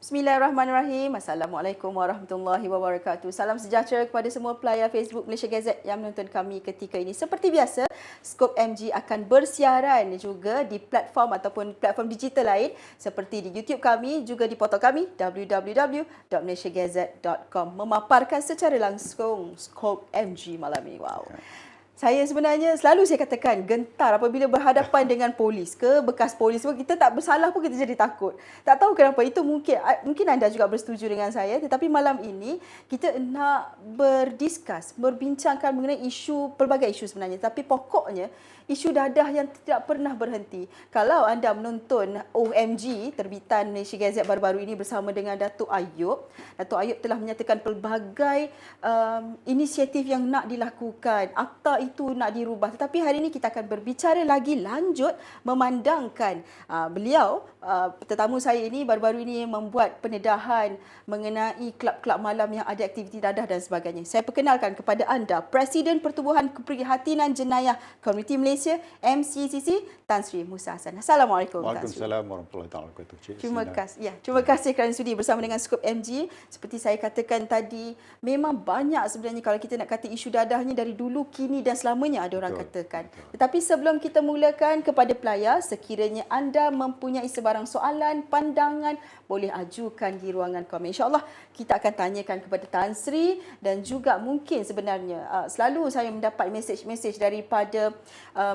Bismillahirrahmanirrahim. Assalamualaikum warahmatullahi wabarakatuh. Salam sejahtera kepada semua player Facebook Malaysia Gazette yang menonton kami ketika ini. Seperti biasa, Skop MG akan bersiaran juga di platform ataupun platform digital lain seperti di YouTube kami, juga di portal kami www.malaysiagazette.com, memaparkan secara langsung Skop MG malam ini. Wow. Saya sebenarnya selalu saya katakan gentar apabila berhadapan dengan polis ke bekas polis pun, kita tak bersalah pun kita jadi takut. Tak tahu kenapa, itu mungkin anda juga bersetuju dengan saya, tetapi malam ini kita nak berbincangkan mengenai pelbagai isu sebenarnya, tapi pokoknya isu dadah yang tidak pernah berhenti. Kalau anda menonton OMG terbitan Malaysia Gazette baru-baru ini bersama dengan Datuk Ayub telah menyatakan pelbagai inisiatif yang nak dilakukan, akta itu nak dirubah. Tetapi hari ini kita akan berbicara lagi lanjut memandangkan beliau, tetamu saya ini baru-baru ini membuat pendedahan mengenai kelab-kelab malam yang ada aktiviti dadah dan sebagainya. Saya perkenalkan kepada anda Presiden Pertubuhan Keprihatinan Jenayah Komuniti Malaysia MCCC, Tan Sri Musa Hassan. Assalamualaikum. Waalaikumsalam warahmatullahi wabarakatuh. Terima kasih kerana sudi bersama dengan Skop MG. Seperti saya katakan tadi, memang banyak sebenarnya kalau kita nak kata isu dadahnya dari dulu, kini dan selamanya ada orang katakan. Tetapi sebelum kita mulakan, kepada pelayar, sekiranya anda mempunyai sebarang soalan, pandangan, boleh ajukan di ruangan komen. InsyaAllah kita akan tanyakan kepada Tan Sri, dan juga mungkin sebenarnya selalu saya mendapat mesej-mesej daripada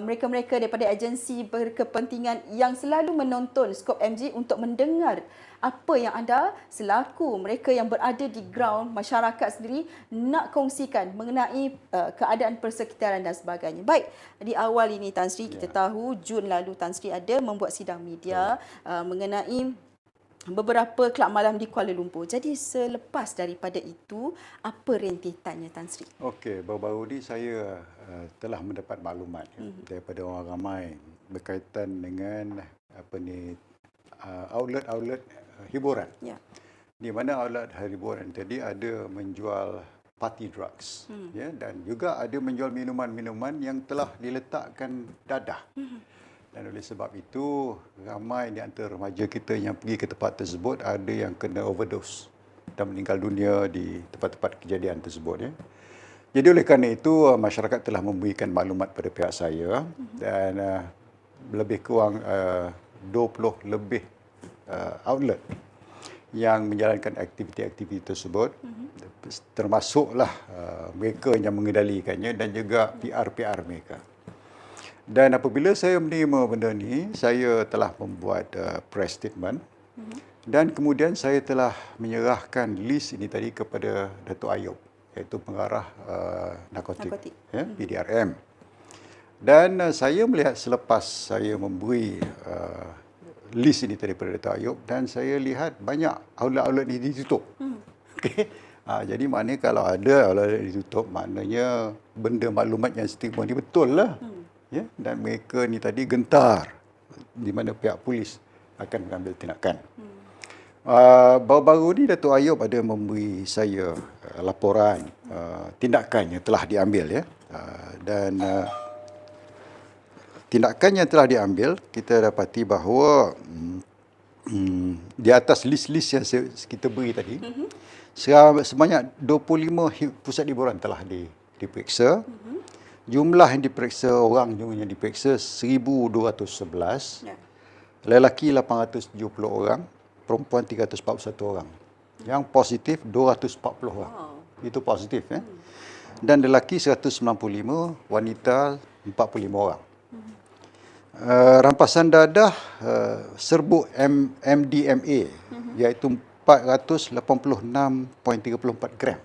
mereka-mereka daripada agensi berkepentingan yang selalu menonton Skop MG untuk mendengar apa yang anda selaku mereka yang berada di ground, masyarakat sendiri nak kongsikan mengenai keadaan persekitaran dan sebagainya. Baik, di awal ini Tan Sri, kita tahu Jun lalu Tan Sri ada membuat sidang media mengenai beberapa kelab malam di Kuala Lumpur. Jadi selepas daripada itu, apa rentetannya Tan Sri? Okey, baru-baru ini saya telah mendapat maklumat daripada orang ramai berkaitan dengan outlet-outlet hiburan. Ya. Di mana outlet hiburan tadi ada menjual party drugs, ya, dan juga ada menjual minuman-minuman yang telah diletakkan dadah. Dan oleh sebab itu, ramai di antara remaja kita yang pergi ke tempat tersebut ada yang kena overdose dan meninggal dunia di tempat-tempat kejadian tersebut. Ya. Jadi oleh kerana itu, masyarakat telah memberikan maklumat pada pihak saya, dan lebih kurang 20 lebih outlet yang menjalankan aktiviti-aktiviti tersebut, termasuklah mereka yang mengendalikannya dan juga PR-PR mereka. Dan apabila saya menerima benda ni, saya telah membuat press statement, dan kemudian saya telah menyerahkan list ini tadi kepada Datuk Ayub, iaitu pengarah narkotik. Ya, PDRM. Dan saya melihat selepas saya memberi list ini tadi kepada Datuk Ayub, dan saya lihat banyak outlet-outlet ini ditutup. Okay. Jadi maknanya kalau ada outlet ditutup, maknanya benda maklumat yang stigma ni betul lah. Ya, dan mereka ni tadi gentar di mana pihak polis akan mengambil tindakan. Baru-baru ni Datuk Ayub ada memberi saya laporan tindakan yang telah diambil, ya. Dan tindakan yang telah diambil, kita dapati bahawa di atas list-list yang kita beri tadi, sebanyak 25 pusat hiburan telah diperiksa. Jumlah yang diperiksa, orang yang diperiksa 1,211. Ya. Lelaki 870 orang, perempuan 341 orang. Yang positif 240 orang. Wow. Itu positif, ya. Dan lelaki 195, wanita 45 orang. Rampasan dadah serbuk MDMA, iaitu 486.34 gram.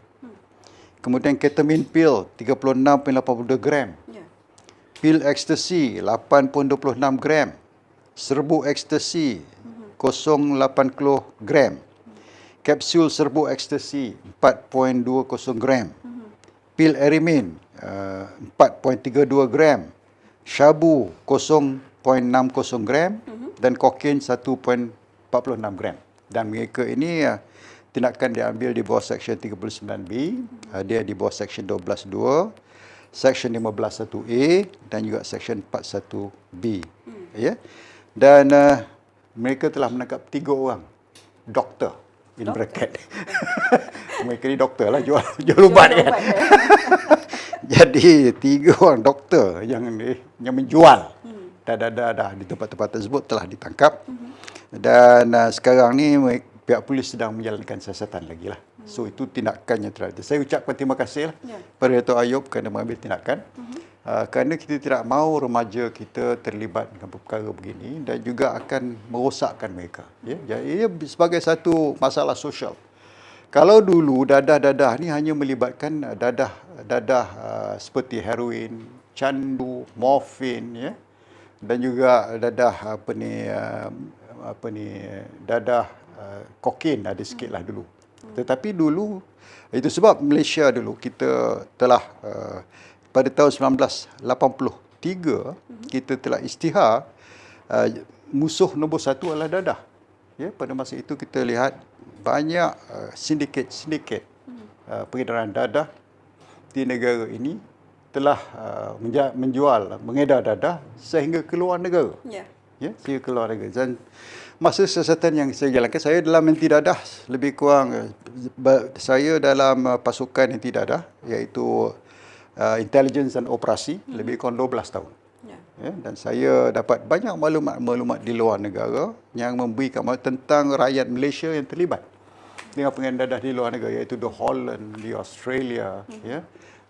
Kemudian ketamine pil 36.82 gram. Yeah. Pil ekstasi 8.26 gram. Serbuk ekstasi 0.80 gram. Kapsul serbuk ekstasi 4.20 gram. Pil erimin 4.32 gram. Syabu 0.60 gram dan kokain 1.46 gram. Dan mereka ini tindakan diambil di bawah Seksyen 39B, dia di bawah Seksyen 12.2, Seksyen 15.1A dan juga Seksyen 41B. Ya. Dan mereka telah menangkap 3 orang doktor in Doktor. bracket. Mereka ni doktor lah, jual ubat kan. Jadi 3 orang doktor yang menjual dadah di tempat-tempat tersebut telah ditangkap. Dan sekarang ni pihak polis sedang menjalankan siasatan lagi lah. So itu tindakan yang terakhir. Saya ucapkan terima kasih lah pada Dato' Ayub kerana mengambil tindakan. Kerana kita tidak mahu remaja kita terlibat dengan perkara begini dan juga akan merosakkan mereka. Ya? Jadi ia sebagai satu masalah sosial. Kalau dulu dadah-dadah ni hanya melibatkan dadah seperti heroin, candu, morfin, ya, dan juga dadah dadah kokain ada sikit lah dulu. Tetapi dulu itu sebab Malaysia dulu kita telah pada tahun 1983 kita telah isytihar musuh nombor 1 adalah dadah. Ya, pada masa itu kita lihat banyak sindiket peredaran dadah di negara ini telah mengedar dadah sehingga keluar negara. Ya, sehingga keluar negara. Dan masa siasatan yang saya jalankan, saya dalam anti dadah lebih kurang saya dalam pasukan anti dadah iaitu intelligence dan operasi lebih kurang 12 tahun. Ya, dan saya dapat banyak maklumat di luar negara yang memberikan maklumat tentang rakyat Malaysia yang terlibat dengan pengedaran dadah di luar negara, iaitu di Holland, di Australia, ya,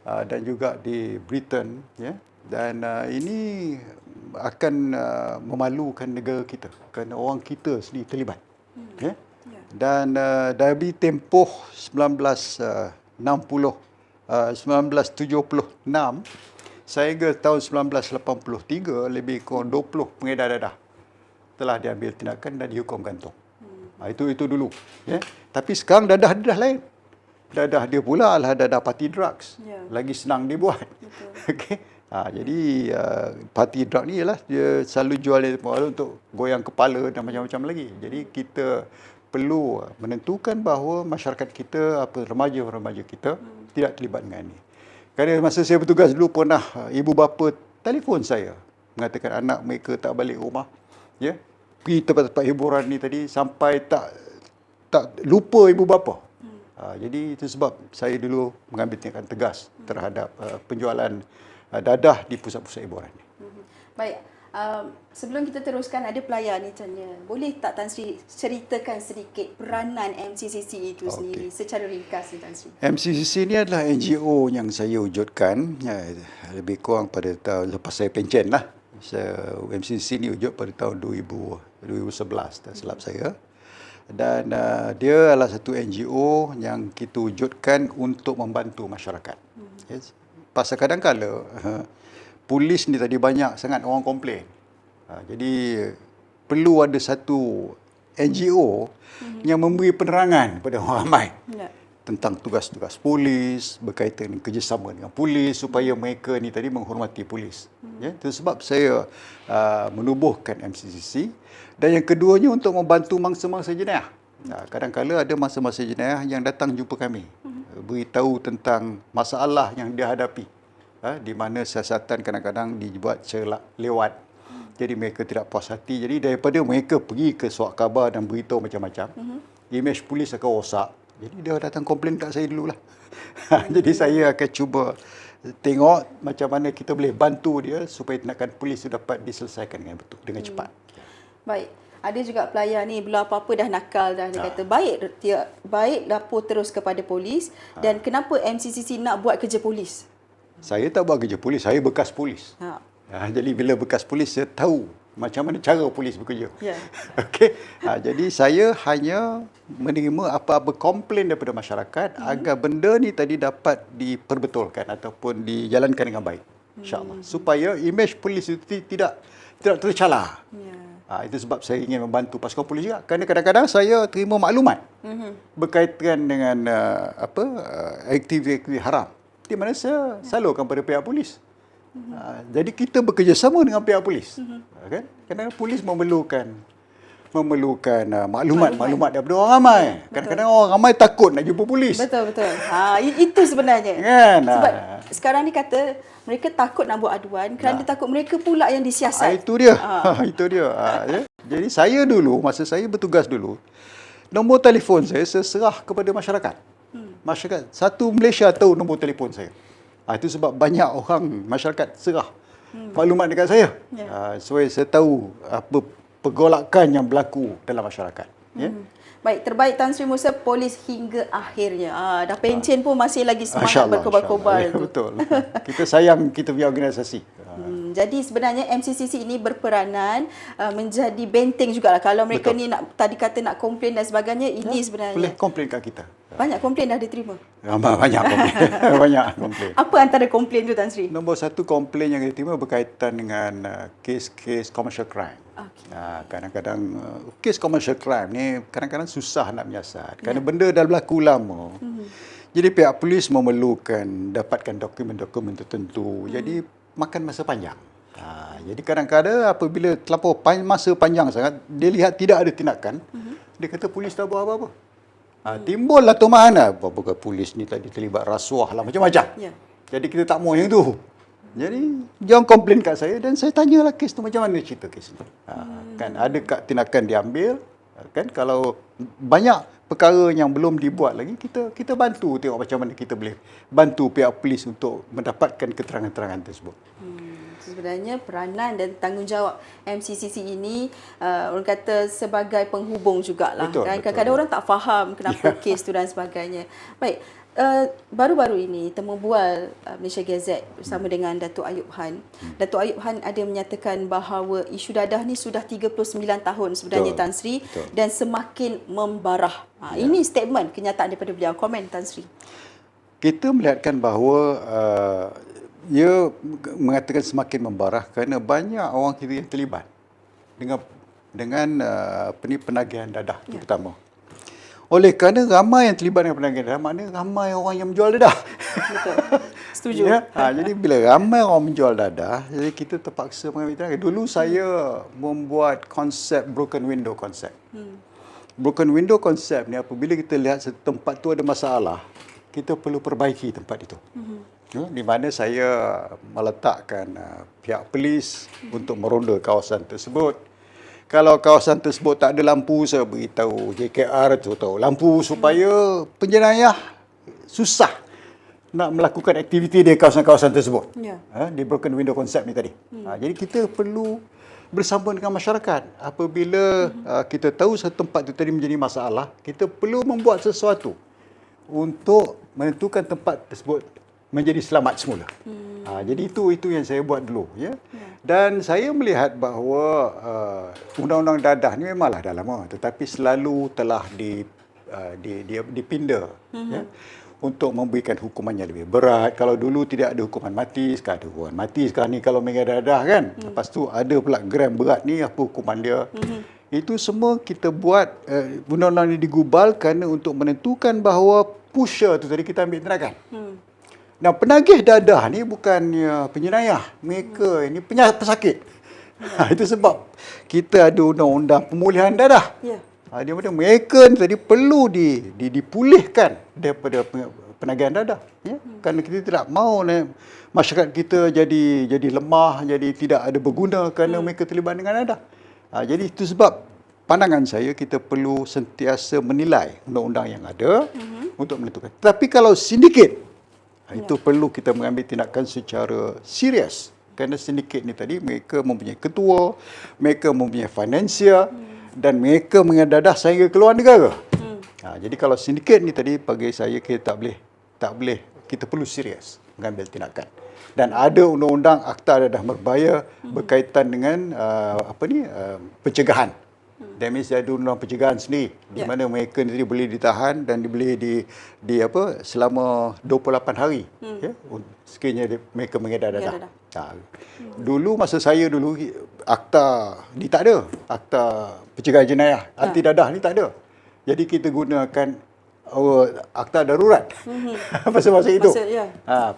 dan juga di Britain, ya. Dan ini akan memalukan negara kita kerana orang kita sendiri terlibat. Ya. Dan dari tempoh 1976 sehingga tahun 1983 lebih kurang 20 pengedar dadah telah diambil tindakan dan dihukum gantung. Itu dulu. Ya. Tapi sekarang dadah lain. Dadah dia pula adalah dadah party drugs. Lagi senang dibuat. Okey. Jadi party drug ni ialah dia selalu jual untuk goyang kepala dan macam-macam lagi. Jadi kita perlu menentukan bahawa masyarakat kita, remaja-remaja kita tidak terlibat dengan ini. Kerana masa saya bertugas dulu pernah ibu bapa telefon saya mengatakan anak mereka tak balik rumah, ya, pergi tempat-tempat hiburan ni tadi sampai tak lupa ibu bapa. Jadi itu sebab saya dulu mengambil tindakan tegas terhadap penjualan dadah di pusat-pusat hiburan ni. Baik. Sebelum kita teruskan, ada pelayar ni tanya, boleh tak Tan Sri ceritakan sedikit peranan MCCC itu sendiri secara ringkas ni Tan Sri? MCCC ni adalah NGO yang saya wujudkan lebih kurang pada tahun lepas saya pencen lah. MCCC ni wujud pada tahun 2011 tak silap saya. Dan dia adalah satu NGO yang kita wujudkan untuk membantu masyarakat. Yes. Pasal kadang-kala polis ni tadi banyak sangat orang komplain. Jadi perlu ada satu NGO yang memberi penerangan kepada orang ramai tentang tugas-tugas polis, berkaitan dengan kerjasama dengan polis supaya mereka ni tadi menghormati polis. Ya, itu sebab saya menubuhkan MCCC. Dan yang keduanya untuk membantu mangsa-mangsa jenayah. Kadang-kala ada mangsa-mangsa jenayah yang datang jumpa kami, beritahu tentang masalah yang dia hadapi. Di mana siasatan kadang-kadang dibuat secara lewat. Jadi mereka tidak puas hati. Jadi daripada mereka pergi ke surat khabar dan beritahu macam-macam, imej polis akan rosak. Jadi dia datang komplain kat saya dululah. Jadi saya akan cuba tengok macam mana kita boleh bantu dia supaya tindakan polis itu dapat diselesaikan dengan betul, dengan cepat. Baik. Ada juga pelayar ni bila apa-apa dah nakal dah, dia kata baik lapor terus kepada polis. Dan kenapa MCCC nak buat kerja polis? Saya tak buat kerja polis, saya bekas polis. Jadi bila bekas polis, saya tahu macam mana cara polis bekerja. Okey. Jadi saya hanya menerima apa-apa komplain daripada masyarakat agar benda ni tadi dapat diperbetulkan ataupun dijalankan dengan baik. InsyaAllah. Supaya imej polis itu tidak tercalar. Itu sebab saya ingin membantu pasukan polis juga. Kerana kadang-kadang saya terima maklumat berkaitan dengan aktiviti haram, di mana saya salurkan pada pihak polis. Jadi kita bekerjasama dengan pihak polis. Kan? Kerana polis memerlukan maklumat daripada orang ramai. Kadang-kadang orang ramai takut nak jumpa polis. Betul. Itu sebenarnya. Kan? Sebab sekarang ni kata mereka takut nak buat aduan kerana takut mereka pula yang disiasat. Itu dia. Itu dia. Ya. Jadi saya dulu, masa saya bertugas dulu, Nombor telefon saya serah kepada masyarakat. Masyarakat satu Malaysia tahu nombor telefon saya. Itu sebab banyak orang masyarakat serah maklumat dekat saya. Supaya saya tahu apa pergolakan yang berlaku dalam masyarakat. Ya. Baik, terbaik Tan Sri Musa, polis hingga akhirnya. Dah pencen pun masih lagi semangat berkobar-kobar. Ya, betul. Kita sayang kita punya organisasi. Jadi sebenarnya MCCC ini berperanan menjadi benteng jugalah. Kalau mereka ni nak tadi kata nak komplain dan sebagainya, ini sebenarnya boleh komplain kat kita. Banyak komplain dah diterima. Banyak komplain. Banyak komplain. Apa antara komplain tu Tan Sri? Nombor satu komplain yang diterima berkaitan dengan kes-kes commercial crime. Okay. Kadang-kadang kes commercial crime ni kadang-kadang susah nak menyiasat kerana benda dah berlaku lama. Jadi pihak polis memerlukan dapatkan dokumen-dokumen tertentu. Jadi makan masa panjang. Jadi kadang-kadang apabila terlampau masa panjang sangat, dia lihat tidak ada tindakan, dia kata polis tak buat apa-apa. Timbullah tumahan. Apakah polis ni tadi terlibat rasuah lah, macam-macam. Ya. Jadi kita tak mau yang tu. Jadi jangan komplain kat saya dan saya tanyalah kes tu macam mana cerita kes ni. Kan adakah tindakan diambil? Kan kalau banyak perkara yang belum dibuat lagi, kita bantu tengok macam mana kita boleh bantu pihak polis untuk mendapatkan keterangan-keterangan tersebut. Sebenarnya peranan dan tanggungjawab MCCC ini orang kata sebagai penghubung jugalah. Kan kadang-kadang orang tak faham kenapa kes tu dan sebagainya. Baik, baru-baru ini Temu Bual Malaysia Gazette bersama dengan Datuk Ayub Han. Datuk Ayub Han ada menyatakan bahawa isu dadah ni sudah 39 tahun sebenarnya Tan Sri dan semakin membarah. Ini statement kenyataan daripada beliau. Komen Tan Sri. Kita melihatkan bahawa ia mengatakan semakin membarah kerana banyak orang kita yang terlibat dengan penagihan dadah terutama. Oleh kerana ramai yang terlibat dengan penagihan dadah, maknanya ramai orang yang menjual dadah. Betul. Setuju. Ya? Jadi bila ramai orang menjual dadah, jadi kita terpaksa mengambil tindakan. Dulu saya membuat konsep broken window konsep. Broken window konsep ni apabila kita lihat tempat tu ada masalah, kita perlu perbaiki tempat itu. Di mana saya meletakkan pihak polis untuk meronda kawasan tersebut. Kalau kawasan tersebut tak ada lampu, saya beritahu JKR tu tahu lampu supaya penjenayah susah nak melakukan aktiviti di kawasan-kawasan tersebut. Di broken window konsep ni tadi. Jadi kita perlu bersama dengan masyarakat. Apabila kita tahu satu tempat itu tadi menjadi masalah, kita perlu membuat sesuatu untuk menentukan tempat tersebut menjadi selamat semula. Jadi itu yang saya buat dulu. Ya. Dan saya melihat bahawa undang-undang dadah ni memanglah dah lama, tetapi selalu telah dipinda ya, untuk memberikan hukuman yang lebih berat. Kalau dulu tidak ada hukuman mati, sekarang ada hukuman mati. Sekarang ni kalau mengenai dadah kan, lepas tu ada pula gram berat ni, apa hukuman dia. Itu semua kita buat, undang-undang ini digubal kerana untuk menentukan bahawa pusher tu tadi kita ambil tindakan. Nah, penagih dadah ni bukannya penjenayah. Mereka ini pesakit. Itu sebab kita ada undang-undang pemulihan dadah. Dia kata mereka ni tadi perlu dipulihkan daripada penagihan dadah. Ya? Kerana kita tidak mahu masyarakat kita jadi lemah, jadi tidak ada berguna kerana mereka terlibat dengan dadah. Jadi itu sebab pandangan saya kita perlu sentiasa menilai undang-undang yang ada untuk menentukan. Tapi kalau sindiket, itu perlu kita mengambil tindakan secara serius. Kerana sindiket ni tadi mereka mempunyai ketua, mereka mempunyai financial dan mereka mengedadah sehingga keluar negara. Jadi kalau sindiket ni tadi bagi saya kita tak boleh kita perlu serius mengambil tindakan. Dan ada undang-undang Akta Dadah Berbahaya berkaitan dengan pencegahan. That means ada undang pencegahan sendiri di mana mereka ni boleh ditahan dan boleh selama 28 hari sekiranya mereka mengedar dadah. Dulu masa saya dulu akta ni tak ada. Akta pencegahan jenayah anti dadah ni tak ada. Jadi kita gunakan akta darurat. Pasal masa itu.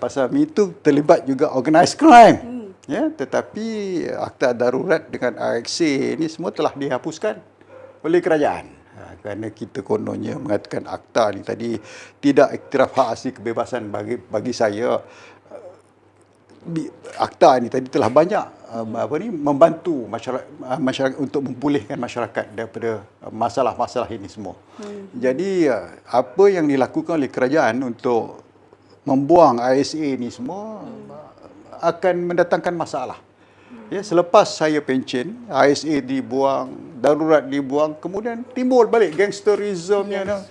Pasal itu terlibat juga organised crime. Ya, tetapi akta darurat dengan RXA ini semua telah dihapuskan oleh kerajaan. Kerana kita kononnya mengatakan akta ni tadi tidak iktiraf hak asli kebebasan bagi saya Akta ni tadi telah banyak membantu masyarakat untuk memulihkan masyarakat daripada masalah-masalah ini semua. Jadi apa yang dilakukan oleh kerajaan untuk membuang ISA ni semua akan mendatangkan masalah. Ya, selepas saya pencen, ISA dibuang, darurat dibuang, kemudian timbul balik gangsterismnya.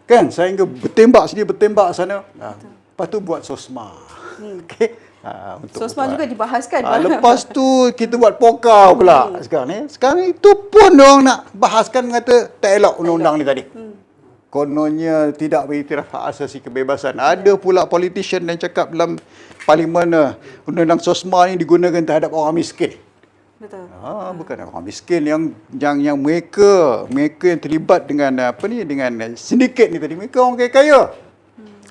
Kan, sehingga bertembak sini, bertembak sana. Lepas tu buat SOSMA. Okey. SOSMA juga dibahaskan. Lepas tu kita buat pokal pula sekarang ni. Sekarang itu pun orang nak bahaskan mengata tak elok undang-undang ni tadi. Kononnya tidak beriktiraf hak asasi kebebasan. Ada pula politician yang cakap dalam parlimen undang-undang SOSMA ni digunakan terhadap orang miskin. Betul. Bukan orang miskin yang mereka yang terlibat dengan dengan sindiket ni tadi. Mereka orang kaya-kaya.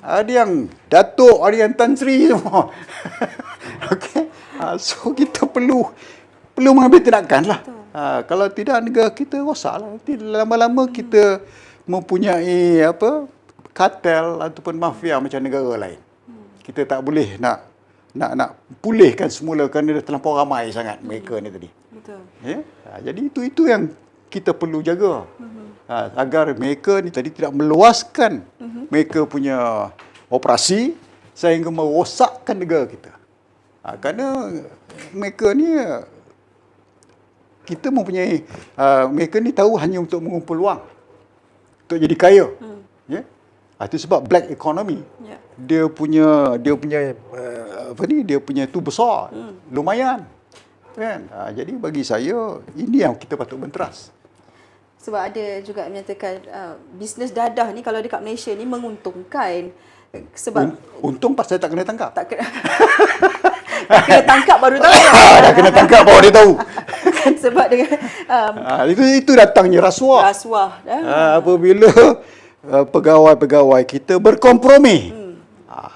Ada yang Datuk, ada yang Tan Sri semua. Okey. So kita perlu mengambil tindakan lah. Kalau tidak negara kita rosaklah. Nanti lama-lama kita mempunyai kartel ataupun mafia macam negara lain. Kita tak boleh nak pulihkan semula kerana dah terlampau ramai sangat mereka ni tadi. Betul. Ya? Jadi itu yang kita perlu jaga. Agar mereka ni tadi tidak meluaskan mereka punya operasi sehingga merosakkan negara kita. Kerana mereka ni kita mempunyai mereka ni tahu hanya untuk mengumpul wang, untuk jadi kaya. Ya. Itu sebab black economy. Yeah. Dia punya dia punya tu besar, lumayan. Kan? Jadi bagi saya ini yang kita patut benteras. Sebab ada juga menyatakan bisnes dadah ni kalau dekat Malaysia ni menguntungkan. Sebab untung pasal tak kena tangkap. Tak kena tangkap baru tahu. Dah kena tangkap baru dia tahu. Sebab dengan itu datangnya rasuah. Apabila pegawai-pegawai kita berkompromi.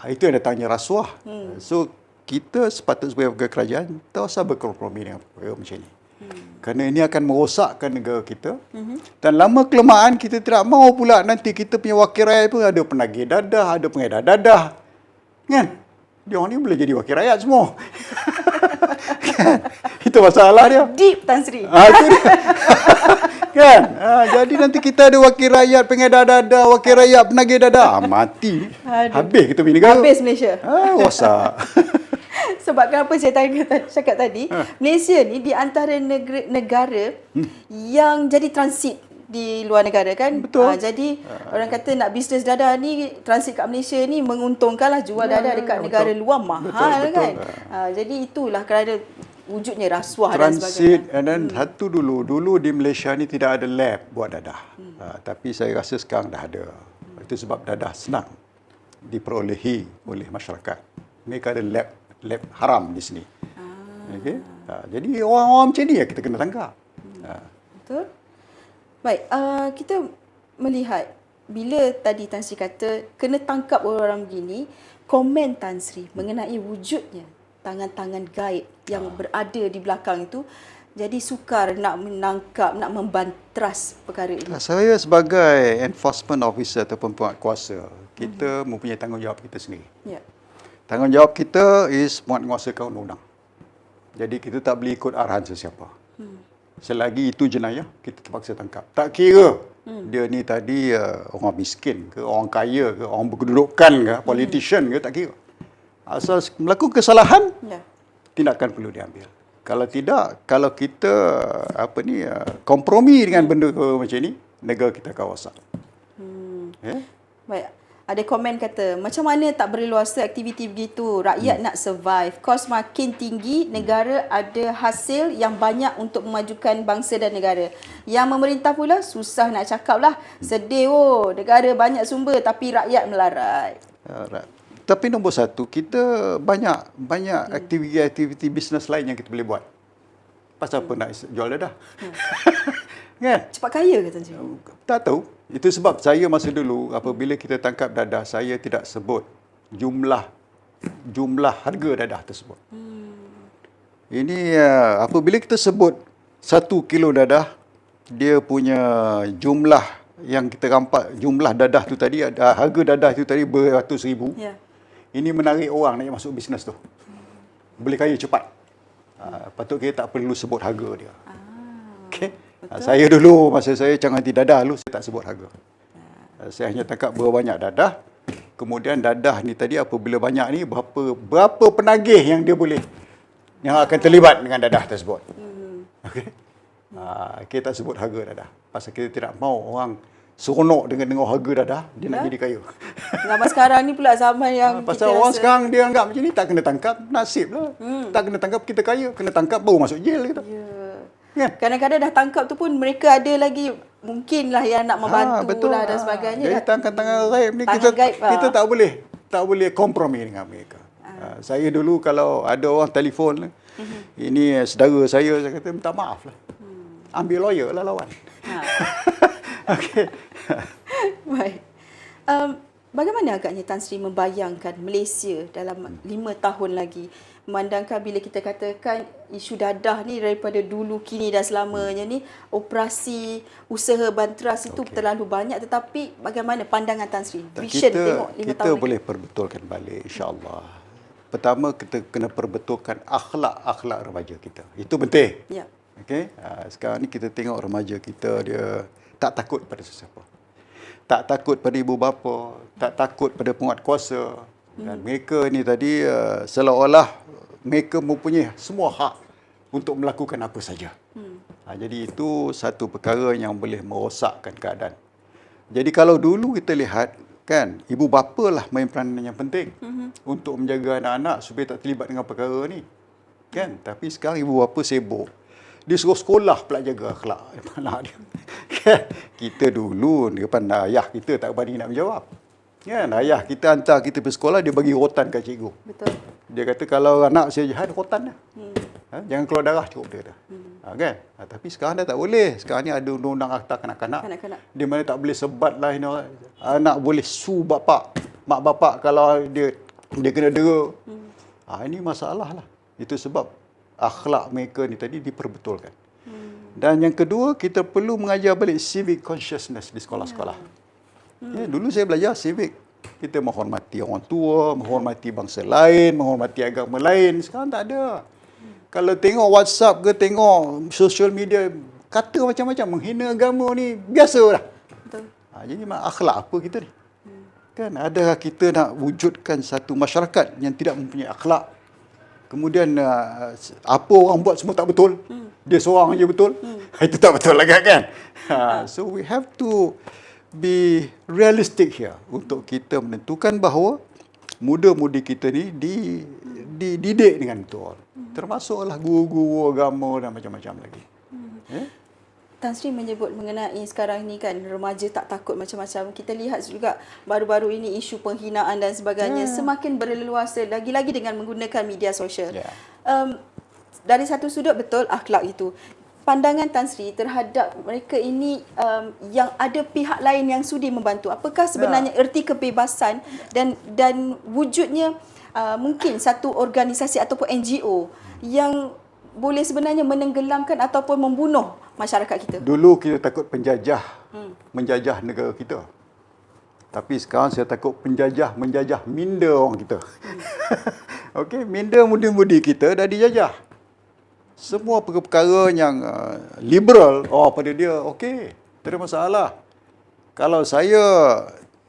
Itu yang datangnya rasuah. So kita sepatutnya sebagai kerajaan tak usah berkompromi dengan perkara macam ni. Kerana ini akan merosakkan negara kita. Dan lama kelamaan kita tidak mahu pula nanti kita punya wakil rakyat pun ada penagih dadah, ada pengedar dadah. Kan? Dia orang ni boleh jadi wakil rakyat semua. Kan? Itu masalah dia. Deep Tan Sri. Itu dia. Kan? Jadi nanti kita ada wakil rakyat pengedar dadah, wakil rakyat penagih dadah. Mati. Habis kita punya negara. Habis Malaysia. Rosak. Sebab kenapa saya cakap tadi, Malaysia ni di antara negara yang jadi transit di luar negara kan. Betul. Jadi orang kata nak bisnes dadah ni transit kat Malaysia ni menguntungkanlah, jual dadah dekat negara luar mahal kan. Jadi itulah kerana wujudnya rasuah dan sebagainya. Transit dan satu dulu di Malaysia ni tidak ada lab buat dadah. Tapi saya rasa sekarang dah ada. Itu sebab dadah senang diperolehi oleh masyarakat. Mereka ada lab haram di sini. Okey. Jadi orang-orang macam ni kita kena tangkap. Betul. Baik, kita melihat bila tadi Tan Sri kata kena tangkap orang-orang begini, komen Tan Sri mengenai wujudnya tangan-tangan gaib yang berada di belakang itu, jadi sukar nak menangkap, nak membantras perkara ini. Saya sebagai enforcement officer ataupun penguatkuasa, kita mempunyai tanggungjawab kita sendiri. Ya. Tanggungjawab kita is menguasakan undang-undang. Jadi kita tak boleh ikut arahan sesiapa. Selagi itu jenayah, kita terpaksa tangkap. Tak kira dia ni tadi orang miskin ke, orang kaya ke, orang berkedudukan ke, politician ke, tak kira. Asal melakukan kesalahan, tindakan perlu diambil. Kalau tidak, kalau kita kompromi dengan benda macam ni, negara kita akan rosak. Baik. Ada komen kata, macam mana tak berleluasa aktiviti begitu, rakyat nak survive, kos makin tinggi, negara ada hasil yang banyak untuk memajukan bangsa dan negara. Yang memerintah pula susah nak cakap lah, sedih negara banyak sumber tapi rakyat melarat. Tapi nombor satu, kita banyak aktiviti bisnes lain yang kita boleh buat. Pasal apa nak jual dadah? Kan? Cepat kaya ke Tan Sri? Tak tahu. Itu sebab saya masa dulu apabila kita tangkap dadah, saya tidak sebut jumlah harga dadah tersebut. Ini apabila kita sebut 1 kilo dadah, dia punya jumlah yang kita rampas, jumlah dadah tu tadi, harga dadah tu tadi beratus ribu. Ya. Ini menarik orang nak masuk bisnes tu. boleh kaya cepat. Patut kita tak perlu sebut harga dia. Okey. Saya dulu, masa saya cang hati dadah dulu, saya tak sebut harga. Saya hanya tangkap berapa banyak dadah. Kemudian dadah ni tadi apabila banyak ni, berapa penagih yang dia boleh, yang akan terlibat dengan dadah tersebut. Okey. Kita tak sebut harga dadah. Pasal kita tidak mahu orang seronok dengan dengar harga dadah, dia nak jadi kaya. Zaman sekarang ni pula zaman yang pasal kita orang rasa sekarang dia anggap macam ni, tak kena tangkap, nasib lah. Tak kena tangkap, kita kaya. Kena tangkap baru masuk jail kita. Ya. Kadang-kadang dah tangkap tu pun mereka ada lagi mungkinlah yang nak membantu lah dan sebagainya. Jadi tangan-tangan gaib ni kita tak boleh kompromi dengan mereka. Saya dulu kalau ada orang telefon, ini saudara saya kata minta maaf lah. Ambil lawyer lah lawan. Okey. Baik. Bagaimana agaknya Tan Sri membayangkan Malaysia dalam 5 tahun lagi, memandangkan bila kita katakan isu dadah ni daripada dulu, kini dan selamanya ni, operasi usaha banteras itu terlalu banyak, tetapi bagaimana pandangan Tan Sri? Vision tengok 5 tahun kita boleh perbetulkan balik, insya-Allah. Pertama, kita kena perbetulkan akhlak remaja kita. Itu penting. Ya. Okey. Sekarang ni kita tengok remaja kita, dia tak takut pada sesiapa. Tak takut pada ibu bapa, tak takut pada penguatkuasa. Dan mereka ni tadi seolah-olah mereka mempunyai semua hak untuk melakukan apa saja. Jadi itu satu perkara yang boleh merosakkan keadaan. Jadi kalau dulu kita lihat, kan, ibu bapa lah main peranan yang penting untuk menjaga anak-anak supaya tak terlibat dengan perkara ni. Kan? Tapi sekarang ibu bapa sibuk. Dia suruh sekolah pula jaga akhlak anak dia. Kita dulu depan ayah kita tak berani nak menjawab. Kan, ayah kita hantar kita pergi sekolah, dia bagi rotan kat cikgu. Betul. Dia kata kalau anak saya jahat, rotan dah. Jangan keluar darah, cukup dia kata. Kan? Tapi sekarang dah tak boleh. Sekarang ni ada undang-undang akta kanak-kanak. Di mana tak boleh sebat lah. Anak boleh su bapak, mak bapak kalau dia kena dera. Ini masalah lah. Itu sebab akhlak mereka ni tadi diperbetulkan. Dan yang kedua, kita perlu mengajar balik civic consciousness di sekolah-sekolah. Dulu saya belajar civic. Kita menghormati orang tua, menghormati bangsa lain, menghormati agama lain. Sekarang tak ada. Kalau tengok WhatsApp ke tengok social media, kata macam-macam, menghina agama ni biasa dah. Betul. Jadi akhlak apa kita ni? Kan, adakah kita nak wujudkan satu masyarakat yang tidak mempunyai akhlak? Kemudian apa orang buat semua tak betul. Dia seorang je betul. Itu tak betul lagi, kan? So we have to be realistic here untuk kita menentukan bahawa muda-mudi kita ni dididik dengan betul. Termasuklah guru-guru agama dan macam-macam lagi. Tan Sri menyebut mengenai sekarang ni kan remaja tak takut macam-macam. Kita lihat juga baru-baru ini isu penghinaan dan sebagainya semakin berleluasa lagi-lagi dengan menggunakan media sosial. Dari satu sudut betul akhlak itu. Pandangan Tan Sri terhadap mereka ini yang ada pihak lain yang sudi membantu. Apakah sebenarnya erti kebebasan dan wujudnya mungkin satu organisasi ataupun NGO yang boleh sebenarnya menenggelamkan ataupun membunuh masyarakat kita? Dulu kita takut penjajah menjajah negara kita. Tapi sekarang saya takut penjajah menjajah minda orang kita. Okey, minda mudi-mudi kita dah dijajah. Semua perkara yang liberal, pada dia okey, tak ada masalah. Kalau saya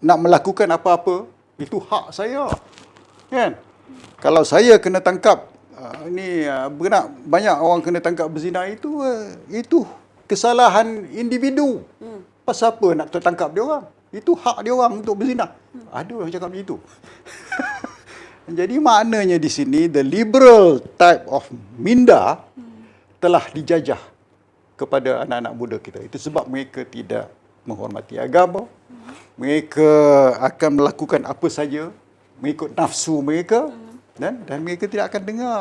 nak melakukan apa-apa, itu hak saya. Kan? Kalau saya kena tangkap banyak orang kena tangkap berzina, itu kesalahan individu. Pasal apa nak tertangkap dia orang? Itu hak dia orang untuk berzina. Ada orang cakap begitu. Jadi maknanya di sini the liberal type of minda telah dijajah kepada anak-anak muda kita. Itu sebab mereka tidak menghormati agama. Mereka akan melakukan apa saja mengikut nafsu mereka. Dan mereka tidak akan dengar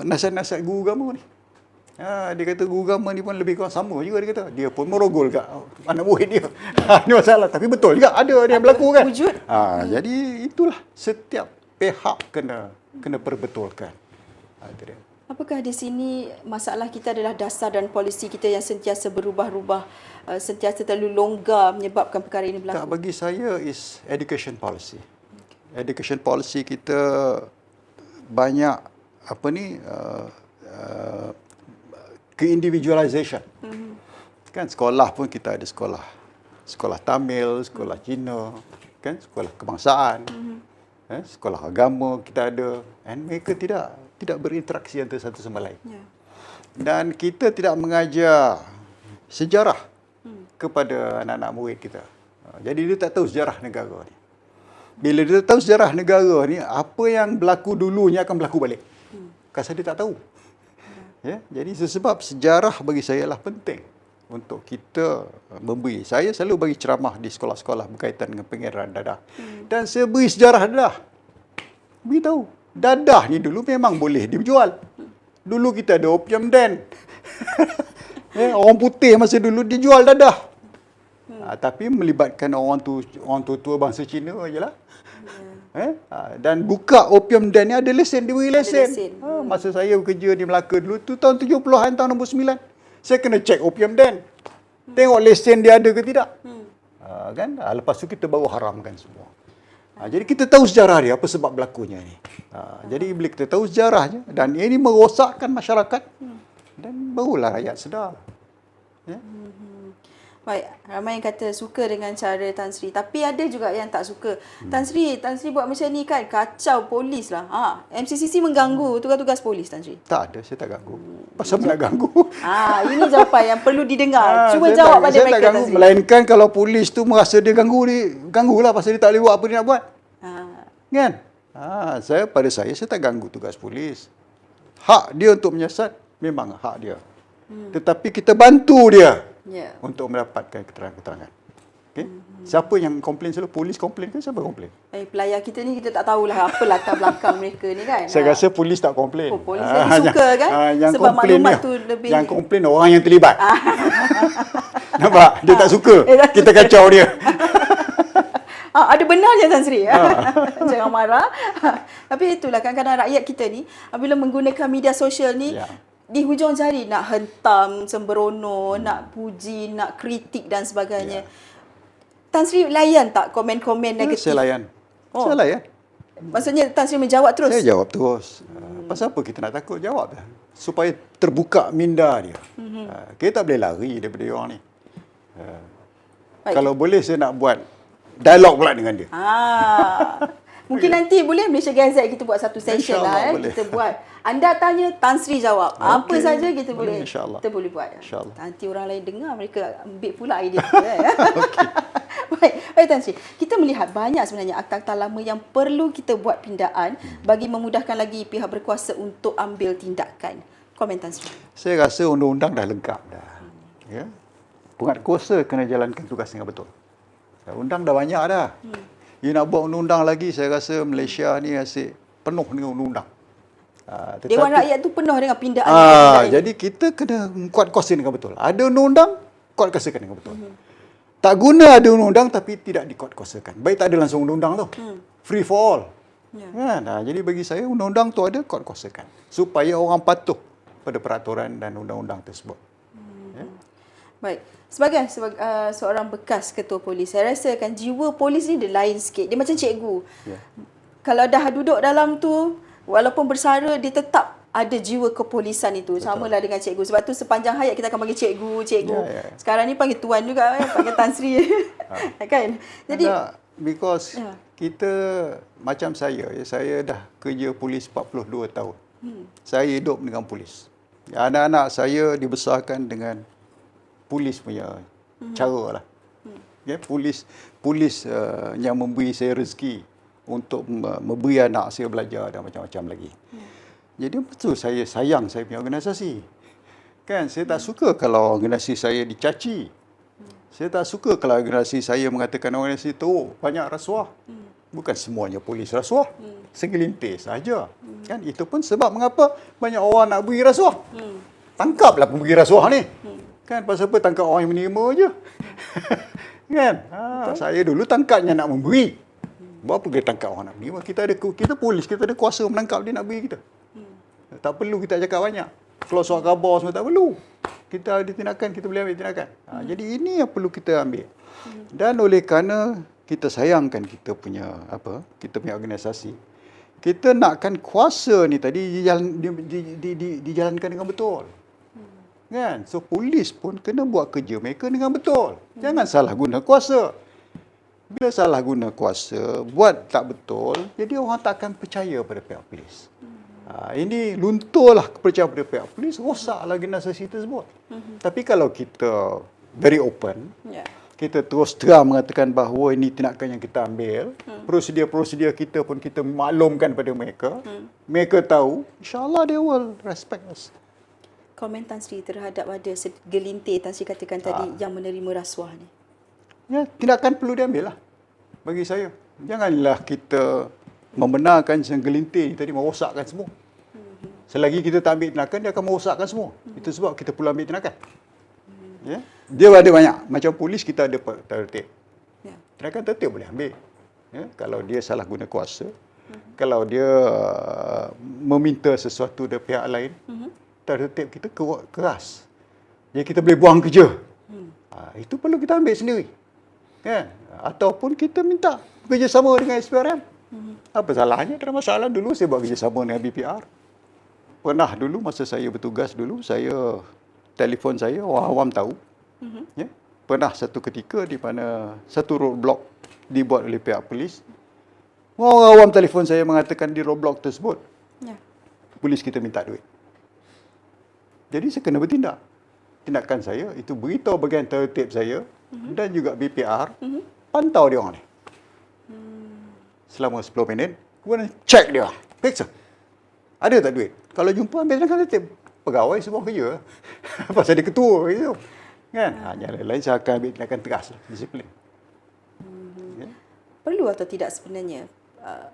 nasihat-nasihat guru agama ni. Dia kata guru agama ni pun lebih kurang sama juga, dia kata. Dia pun merogol kat anak murid dia. Ini masalah. Tapi betul juga ada dia berlaku, kan? Wujud. Jadi itulah, setiap pihak kena perbetulkan. Itu dia. Apakah di sini masalah kita adalah dasar dan polisi kita yang sentiasa berubah-ubah, sentiasa terlalu longgar menyebabkan perkara ini berlaku? Tak, bagi saya is education policy. Education policy kita banyak ke-individualization. Kan sekolah pun kita ada sekolah Tamil, sekolah Cina, kan sekolah kebangsaan, sekolah agama kita ada, dan mereka tidak berinteraksi antara satu sama lain. Dan kita tidak mengajar sejarah kepada anak-anak murid kita. Jadi dia tak tahu sejarah negara ni. Bila dia tahu sejarah negara ni, apa yang berlaku dulunya akan berlaku balik. Kerana dia tak tahu. Ya, jadi sebab sejarah bagi saya adalah penting untuk kita memberi. Saya selalu bagi ceramah di sekolah-sekolah berkaitan dengan pengedaran dadah. Dan saya beri sejarah dadah. Beritahu, dadah ni dulu memang boleh dijual. Dulu kita ada opium den. Orang putih masa dulu dijual dadah. Tapi melibatkan orang tua bangsa Cina ajalah. Dan buka opium den ni ada lesen, dia beri lesen. Masa saya bekerja di Melaka dulu tu tahun 70-an, tahun nombor 9. Saya kena cek opium den. Tengok lesen dia ada ke tidak. Kan? Lepas tu kita baru haramkan semua. Jadi kita tahu sejarah dia, apa sebab berlakunya ni. Jadi bila kita tahu sejarahnya, dan ini merosakkan masyarakat, dan barulah rakyat sedar. Ya? Baik, ramai yang kata suka dengan cara Tan Sri, tapi ada juga yang tak suka. Tan Sri buat macam ni kan kacau polis lah. MCCC mengganggu tugas-tugas polis, Tan Sri. Tak ada, saya tak ganggu. Pasal nak ganggu? Ini jawapan yang perlu didengar. Cuba jawab pada mereka, tak ganggu, Tan Sri. Melainkan kalau polis tu merasa dia ganggulah pasal dia tak boleh buat apa dia nak buat. Kan? Pada saya tak ganggu tugas polis. Hak dia untuk menyiasat memang hak dia. Tetapi kita bantu dia untuk mendapatkan keterangan-keterangan. Okay? Siapa yang komplain selalu? Polis komplain ke? Siapa komplain? Pelayar kita ni, kita tak tahulah apa latar belakang mereka ni kan. Saya rasa polis tak komplain. Polis lagi suka kan? Sebab maklumat tu lebih... Yang komplain orang yang terlibat. Nampak? Dia tak suka. Kita kacau dia. Ada benarnya, Tan Sri. Jangan marah. Tapi itulah, kadang-kadang rakyat kita ni apabila menggunakan media sosial ni, di hujung jari nak hentam, sembrono, nak puji, nak kritik dan sebagainya. Tan Sri layan tak komen-komen negatif? Saya layan. Saya layan. Maksudnya Tan Sri menjawab terus? Saya jawab terus. Pasal apa kita nak takut? Jawab dah. Supaya terbuka minda dia. Kita tak boleh lari daripada orang ni. Kalau boleh saya nak buat dialog pula dengan dia. Mungkin nanti boleh Malaysia Gazette kita buat satu session lah. Kita buat. Anda tanya, Tan Sri jawab. Apa saja kita boleh. Kita boleh buat. Nanti orang lain dengar, mereka ambil pula idea kita. Baik Tan Sri. Kita melihat banyak sebenarnya akta-akta lama yang perlu kita buat pindaan bagi memudahkan lagi pihak berkuasa untuk ambil tindakan. Komen Tan Sri. Saya rasa undang-undang dah lengkap dah. Ya. Penguatkuasa kena jalankan tugas dengan betul. Undang dah banyak dah. You nak buat undang-undang lagi, saya rasa Malaysia ni asyik penuh dengan undang-undang. Dewan Rakyat tu penuh dengan pindaan. Jadi kita kena kuat kuasa dengan betul. Ada undang-undang, kuat kuasakan dengan betul. Tak guna ada undang-undang tapi tidak dikuat kuasakan. Baik tak ada langsung undang-undang tu. Free for all. Kan? Jadi bagi saya undang-undang tu ada, kuat kuasakan. Supaya orang patuh pada peraturan dan undang-undang tersebut. Baik. Sebagai seorang bekas ketua polis, saya rasa kan jiwa polis ni dia lain sikit. Dia macam cikgu. Kalau dah duduk dalam tu, walaupun bersara, dia tetap ada jiwa kepolisan itu. Sama lah dengan cikgu. Sebab tu sepanjang hayat kita akan panggil cikgu. Sekarang ni panggil tuan juga, panggil Tan Sri. Kan? Jadi, because kita macam saya dah kerja polis 42 tahun. Saya hidup dengan polis. Anak-anak saya dibesarkan dengan polis punya cara lah. Polis yang memberi saya rezeki untuk memberi anak saya belajar dan macam-macam lagi. Jadi betul saya sayang saya punya organisasi. Kan, saya tak suka kalau organisasi saya dicaci. Saya tak suka kalau organisasi saya mengatakan organisasi tu banyak rasuah. Bukan semuanya polis rasuah. Segelintir saja. Kan, itu pun sebab mengapa banyak orang nak beri rasuah. Tangkaplah pemberi rasuah ni. Kan, pasal apa tangkap orang yang menerima je. Kan? Saya dulu tangkapnya nak memberi. Buat apa kita tangkap orang nak menerima? Kita polis, kita ada kuasa menangkap dia nak beri kita. Tak perlu kita cakap banyak. Kalau surat khabar semua tak perlu. Kita ada tindakan, kita boleh ambil tindakan. Jadi ini yang perlu kita ambil. Dan oleh kerana kita sayangkan kita punya organisasi, Kita nakkan kuasa ni tadi dijalankan dengan betul. Kan? So polis pun kena buat kerja mereka dengan betul. Jangan salah guna kuasa. Bila salah guna kuasa, buat tak betul, jadi orang tak akan percaya pada pihak polis. Ini lunturlah kepercayaan pada pihak polis, rosaklah organisasi tersebut. Tapi kalau kita very open, kita terus terang mengatakan bahawa ini tindakan yang kita ambil, prosedur-prosedur kita pun kita maklumkan pada mereka, mereka tahu, insyaAllah they will respect us. Komen Tan Sri terhadap ada segelintir Tan Sri katakan tadi yang menerima rasuah ni. Ya, tindakan perlu diambil lah bagi saya. Janganlah kita membenarkan segelintir ni tadi merosakkan semua. Selagi kita tak ambil tindakan, dia akan merosakkan semua. Itu sebab kita perlu ambil tindakan. Ya? Dia ada banyak. Macam polis kita ada tertib. Tindakan tertib boleh ambil. Ya? Kalau dia salah guna kuasa, kalau dia meminta sesuatu dari pihak lain, tertib kita keras. Jadi kita boleh buang kerja. Itu perlu kita ambil sendiri. Kan? Ataupun kita minta kerjasama dengan SPRM. Apa salahnya? Tak ada masalah. Dulu saya buat kerjasama dengan BPR. Pernah dulu masa saya bertugas dulu, saya telefon saya, orang awam tahu. Ya? Pernah satu ketika di mana satu roadblock dibuat oleh pihak polis. Orang awam telefon saya mengatakan di roadblock tersebut, polis kita minta duit. Jadi saya kena bertindak. Tindakan saya itu beritahu bahagian tertib saya dan juga BPR, pantau dia orang ni. Selama 10 minit, kemudian cek dia. Periksa. Ada tak duit? Kalau jumpa, ambil tindakan tertib. Pegawai semua kerja. Pasal dia ketua gitu. Kan? Yang lain saya akan ambil tindakan tegas. Disiplin. Perlu atau tidak sebenarnya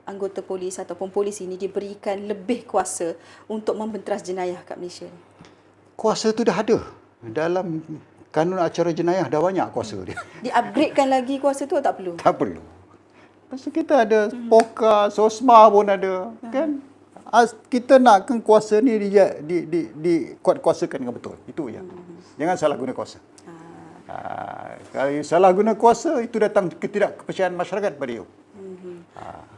anggota polis ataupun polis ini diberikan lebih kuasa untuk membenteras jenayah kat Malaysia ni? Kuasa tu dah ada. Dalam kanun acara jenayah dah banyak kuasa dia. Di-upgradekan lagi kuasa tu atau tak perlu? Tak perlu. Pasal kita ada POKA, SOSMA pun ada. Kan? Kita nakkan kuasa ni dikuat-kuasakan dengan betul. Itu je. Jangan salah guna kuasa. Kalau salah guna kuasa, itu datang ketidakkepercayaan masyarakat pada you.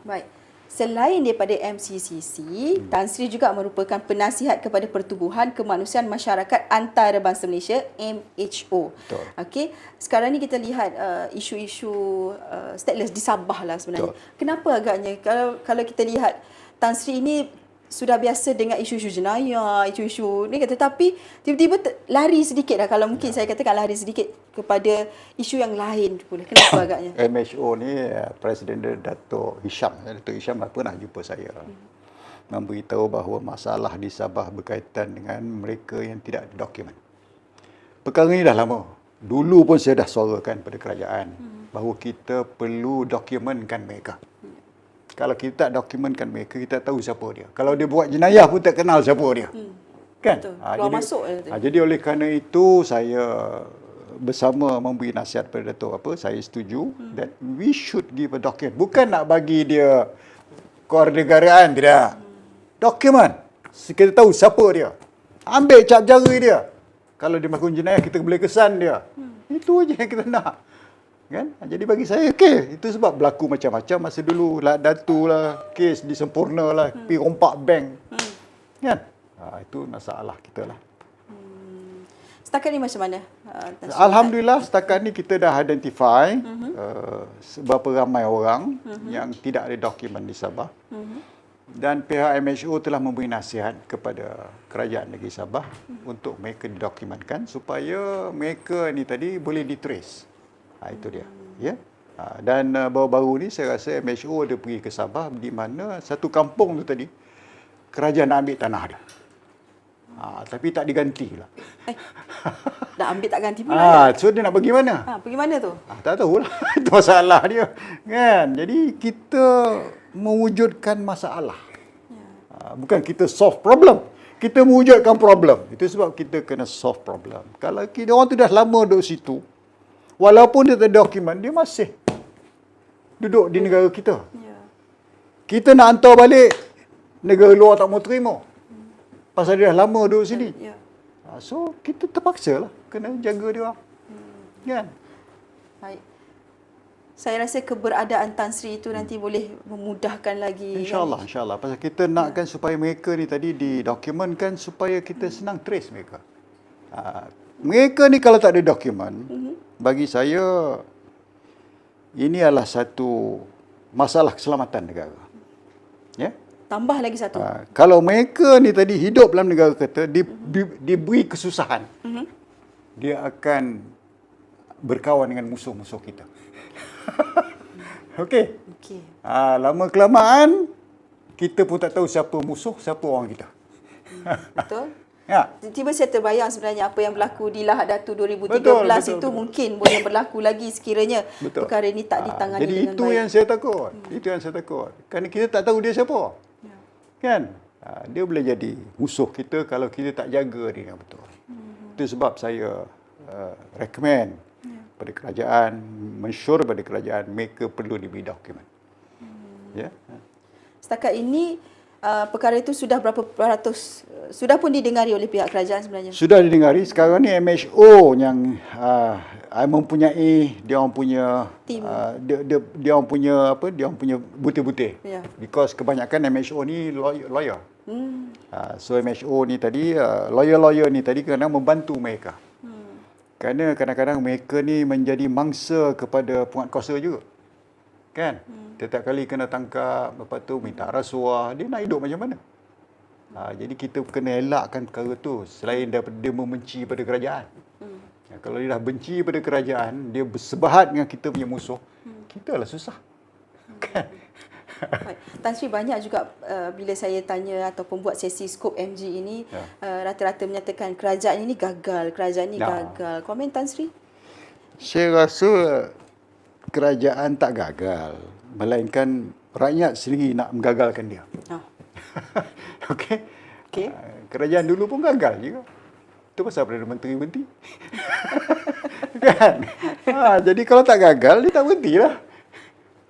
Baik. Selain daripada MCCC, Tan Sri juga merupakan penasihat kepada Pertubuhan Kemanusiaan Masyarakat Antarabangsa Malaysia, MHO. Okey, sekarang ni kita lihat isu-isu stateless di Sabah lah sebenarnya. Betul. Kenapa agaknya kalau kita lihat Tan Sri ini sudah biasa dengan isu-isu jenayah, isu-isu ni, tetapi tiba-tiba lari sedikit lah. Kalau mungkin saya katakan lari sedikit kepada isu yang lain pula. Kenapa agaknya? MHO ni Presiden dia Dato' Hisham. Dato' Hisham pernah jumpa saya. Memberitahu bahawa masalah di Sabah berkaitan dengan mereka yang tidak ada dokumen. Perkara ini dah lama. Dulu pun saya dah suarakan pada kerajaan bahawa kita perlu dokumenkan mereka. Kalau kita tak dokumenkan mereka, kita tahu siapa dia. Kalau dia buat jenayah pun tak kenal siapa dia. Kan? Jadi oleh kerana itu, saya bersama memberi nasihat pada Dato' saya setuju that we should give a document. Bukan nak bagi dia kewarganegaraan, tidak. Dokumen. Kita tahu siapa dia. Ambil cap jari dia. Kalau dia melakukan jenayah, kita boleh kesan dia. Itu aja yang kita nak. Kan? Jadi bagi saya, okey. Itu sebab berlaku macam-macam masa dulu. Datu lah, kes disempurna lah, pergi rompak bank. Kan? Itu masalah kita lah. Setakat ni macam mana? Alhamdulillah, setakat ni kita dah identify seberapa ramai orang yang tidak ada dokumen di Sabah. Dan pihak MHO telah memberi nasihat kepada kerajaan negeri Sabah untuk mereka didokumenkan supaya mereka ni tadi boleh ditrace. Itu dia. Ya. Dan baru-baru ni saya rasa MHO ada pergi ke Sabah di mana satu kampung tu tadi kerajaan nak ambil tanah dia. Tapi tak diganti lah. Dah ambil tak ganti pula. So dia nak pergi mana? Pergi mana tu? Tak tahulah. Itu masalah dia. Kan? Jadi kita mewujudkan masalah. Bukan kita solve problem. Kita mewujudkan problem. Itu sebab kita kena solve problem. Kalau orang tu dah lama duduk situ, walaupun dia tak ada dokumen, dia masih duduk di negara kita. Kita nak hantar balik, negara luar tak mau terima. Pasal dia dah lama duduk sini. So, kita terpaksa lah kena jaga dia. Kan? Baik. Saya rasa keberadaan Tan Sri itu nanti boleh memudahkan lagi. InsyaAllah, insyaAllah. Pasal kita nakkan supaya mereka ni tadi didokumentkan supaya kita senang trace mereka. Mereka ni kalau tak ada dokumen, bagi saya ini adalah satu masalah keselamatan negara. Ya? Tambah lagi satu. Kalau mereka ni tadi hidup dalam negara kita, diberi kesusahan, dia akan berkawan dengan musuh-musuh kita. Okey. Lama-kelamaan, kita pun tak tahu siapa musuh, siapa orang kita. Betul. Ya. Tiba saya terbayang sebenarnya apa yang berlaku di Lahad Datu 2013 itu betul. mungkin boleh berlaku lagi sekiranya perkara ini tak ditangani jadi dengan itu baik. yang saya takut. Itu yang saya takut. Kerana kita tak tahu dia siapa. Ya. Kan? Dia boleh jadi musuh kita kalau kita tak jaga dia dengan betul. Itu sebab saya recommend pada kerajaan, mensyur pada kerajaan, mereka perlu diberi dokumen. Ya. Setakat ini perkara itu sudah berapa peratus sudah pun didengari oleh pihak kerajaan sebenarnya? Sudah didengari. Sekarang ni MHO yang mempunyai dia orang punya Tim. dia orang punya apa? Dia orang punya butir-butir. Ya. Because kebanyakan MHO ni lawyer. So MHO ni tadi lawyer-lawyer ni tadi kadang membantu mereka. Kerana kadang-kadang mereka ni menjadi mangsa kepada penguatkuasa juga. Kan? Setiap kali kena tangkap, lepas tu minta rasuah, dia nak hidup macam mana? Jadi kita kena elakkan perkara tu selain daripada dia membenci pada kerajaan. Kalau dia dah benci pada kerajaan, dia bersebahat dengan kita punya musuh, kita lah susah. Kan? Tan Sri banyak juga bila saya tanya ataupun buat sesi skop MG ini, rata-rata menyatakan kerajaan ini gagal, kerajaan ini gagal. Komen Tan Sri? Saya rasa kerajaan tak gagal, melainkan rakyat sendiri nak menggagalkan dia. Okey. Kerajaan dulu pun gagal juga. Itu pasal Perdana Menteri berhenti. Kan? Jadi kalau tak gagal, dia tak berhentilah.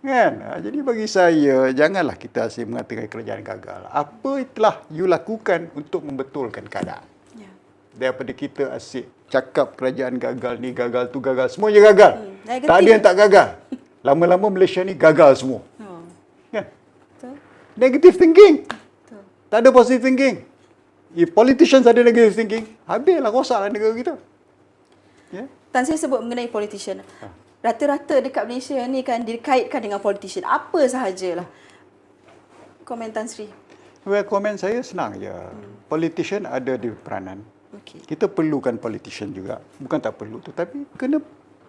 Kan? Jadi bagi saya, janganlah kita asyik mengatakan kerajaan gagal. Apa telah you lakukan untuk membetulkan keadaan? Daripada kita asyik cakap kerajaan gagal ni, gagal tu gagal, semuanya gagal. Tak ada yang tak gagal. Lama-lama Malaysia ni gagal semua. Kan? Negative thinking. Tak ada positive thinking. If politicians ada negative thinking, habislah rosaklah negara kita. Ya? Tan Sri sebut mengenai politician. Rata-rata dekat Malaysia ni kan dikaitkan dengan politician. Apa sahajalah. Komen Tan Sri. Well, komen saya senang je. Politician ada di peranan. Kita perlukan politician juga. Bukan tak perlu, tetapi